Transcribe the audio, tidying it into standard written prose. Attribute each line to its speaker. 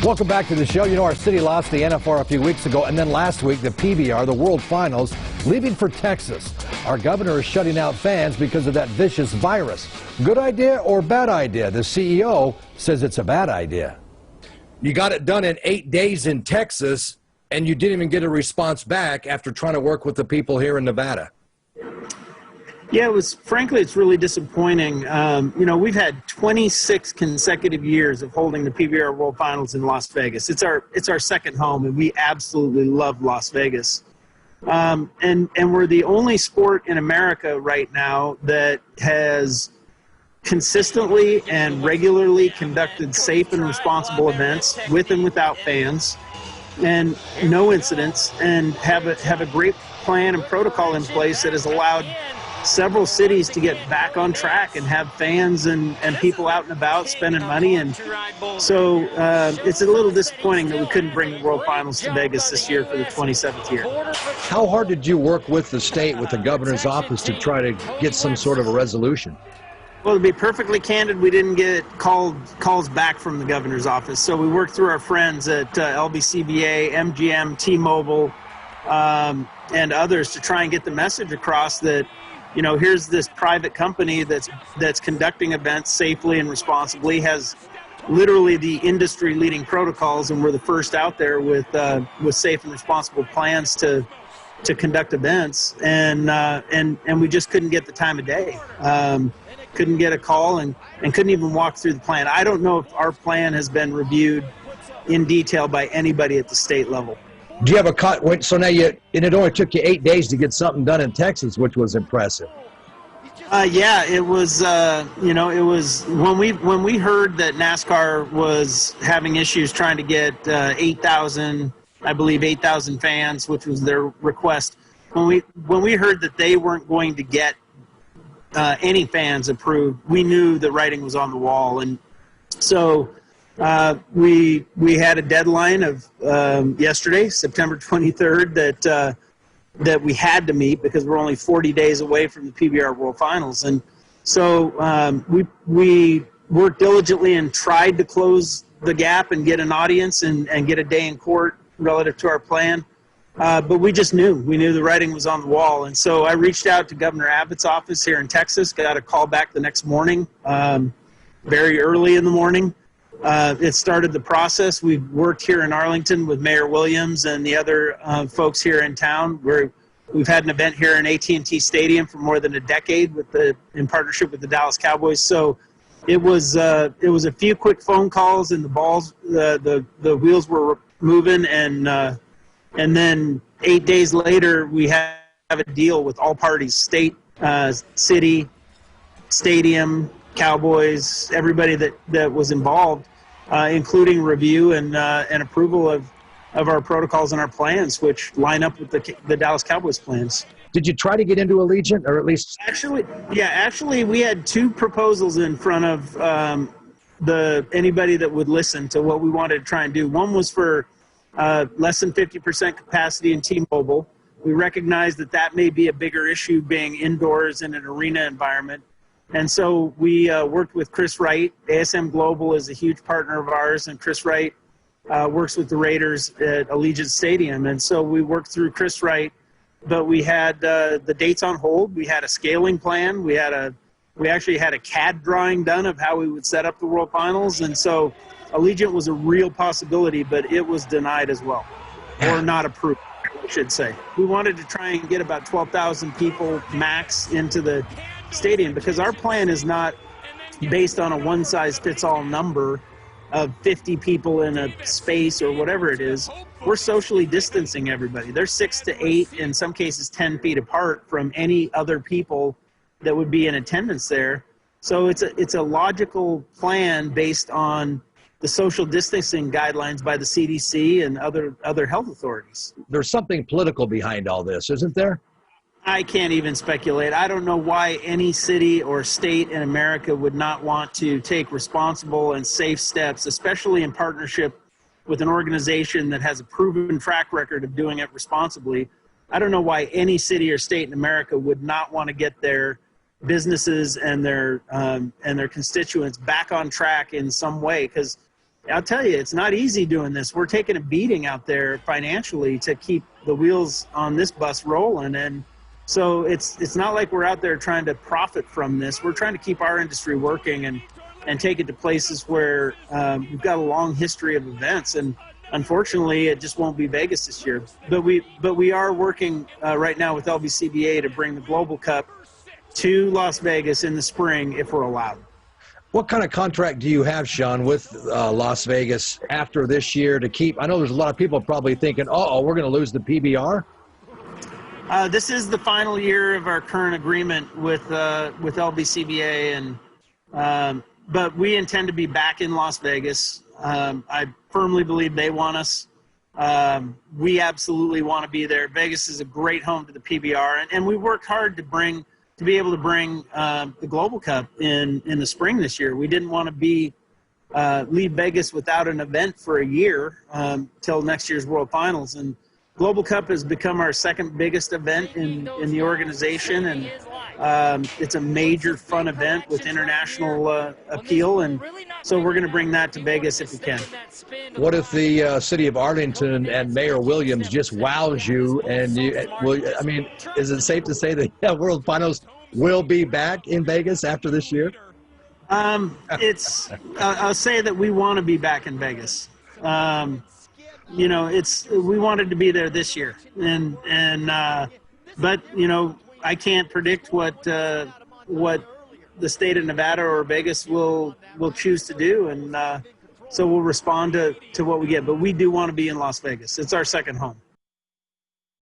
Speaker 1: Welcome back to the show. You know, our city lost the NFR a few weeks ago, and then last week, the PBR, the World Finals, leaving for Texas. Our governor is shutting out fans because of that vicious virus. Good idea or bad idea? The CEO says it's a bad idea. You got it done in 8 days in Texas, and you didn't even get a response back after trying to work with the people here in Nevada.
Speaker 2: Yeah, frankly, it's really disappointing. You know, we've had 26 consecutive years of holding the PBR World Finals in Las Vegas. It's our second home, and we absolutely love Las Vegas. And we're the only sport in America right now that has consistently and regularly conducted safe and responsible events with and without fans, and no incidents, and have a great plan and protocol in place that has allowed several cities to get back on track and have fans and people out and about spending money. And so it's a little disappointing that we couldn't bring the World Finals to Vegas this year for the 27th year.
Speaker 1: How hard did you work with the state, with the governor's office, to try to get some sort of a resolution?
Speaker 2: Well, to be perfectly candid, we didn't get calls back from the governor's office. So we worked through our friends at LVCVA, MGM, T-Mobile, and others to try and get the message across that, you know, here's this private company that's conducting events safely and responsibly, has literally the industry-leading protocols, and we're the first out there with safe and responsible plans to conduct events, and we just couldn't get the time of day, couldn't get a call, and couldn't even walk through the plan. I don't know if our plan has been reviewed in detail by anybody at the state level.
Speaker 1: Do you have a so now and it only took you 8 days to get something done in Texas, which was impressive.
Speaker 2: Yeah, it was. You know, it was when we heard that NASCAR was having issues trying to get 8,000, I believe 8,000 fans, which was their request. When we heard that they weren't going to get any fans approved, we knew the writing was on the wall, and so. We had a deadline of yesterday, September 23rd, that we had to meet because we're only 40 days away from the PBR World Finals, and so we worked diligently and tried to close the gap and get an audience and get a day in court relative to our plan, but we knew the writing was on the wall, and so I reached out to Governor Abbott's office here in Texas, got a call back the next morning, very early in the morning. It started the process. We've worked here in Arlington with Mayor Williams and the other folks here in town. We've had an event here in AT&T Stadium for more than a decade in partnership with the Dallas Cowboys. So it was a few quick phone calls, and the wheels were moving, and then 8 days later we have a deal with all parties: state, city, stadium, Cowboys, everybody that was involved, including review and approval of our protocols and our plans, which line up with the Dallas Cowboys plans.
Speaker 1: Did you try to get into Allegiant, or at least?
Speaker 2: Actually, we had two proposals in front of anybody that would listen to what we wanted to try and do. One was for less than 50% capacity in T-Mobile. We recognized that may be a bigger issue being indoors in an arena environment. And so we worked with Chris Wright. ASM Global is a huge partner of ours, and Chris Wright works with the Raiders at Allegiant Stadium. And so we worked through Chris Wright, but we had the dates on hold. We had a scaling plan. We actually had a CAD drawing done of how we would set up the World Finals. And so Allegiant was a real possibility, but it was denied as well, or not approved, I should say. We wanted to try and get about 12,000 people max into the stadium, because our plan is not based on a one-size-fits-all number of 50 people in a space or whatever it is. We're socially distancing everybody. They're 6 to 8, in some cases 10 feet apart from any other people that would be in attendance there. So it's a logical plan based on the social distancing guidelines by the CDC and other health authorities.
Speaker 1: There's something political behind all this, isn't there?
Speaker 2: I can't even speculate. I don't know why any city or state in America would not want to take responsible and safe steps, especially in partnership with an organization that has a proven track record of doing it responsibly. I don't know why any city or state in America would not want to get their businesses and their constituents back on track in some way, because I'll tell you, it's not easy doing this. We're taking a beating out there financially to keep the wheels on this bus rolling. And so it's not like we're out there trying to profit from this. We're trying to keep our industry working and take it to places where we've got a long history of events. And unfortunately, it just won't be Vegas this year. But we are working right now with LVCBA to bring the Global Cup to Las Vegas in the spring if we're allowed.
Speaker 1: What kind of contract do you have, Sean, with Las Vegas after this year to keep? I know there's a lot of people probably thinking, uh-oh, we're going to lose the PBR.
Speaker 2: This is the final year of our current agreement with LVCBA, and but we intend to be back in Las Vegas. I firmly believe they want us. We absolutely want to be there. Vegas is a great home to the PBR, and we worked hard to be able to bring the Global Cup in the spring this year. We didn't want to leave Vegas without an event for a year till next year's World Finals. And Global Cup has become our second biggest event in the organization, and it's a major fun event with international appeal, and so we're going to bring that to Vegas if we can.
Speaker 1: What if the city of Arlington and Mayor Williams just wows you? And I mean, is it safe to say that World Finals will be back in Vegas after this year?
Speaker 2: I'll say that we want to be back in Vegas. You know, we wanted to be there this year, but you know, I can't predict what the state of Nevada or Vegas will choose to do, and so we'll respond to what we get. But we do want to be in Las Vegas. It's our second home.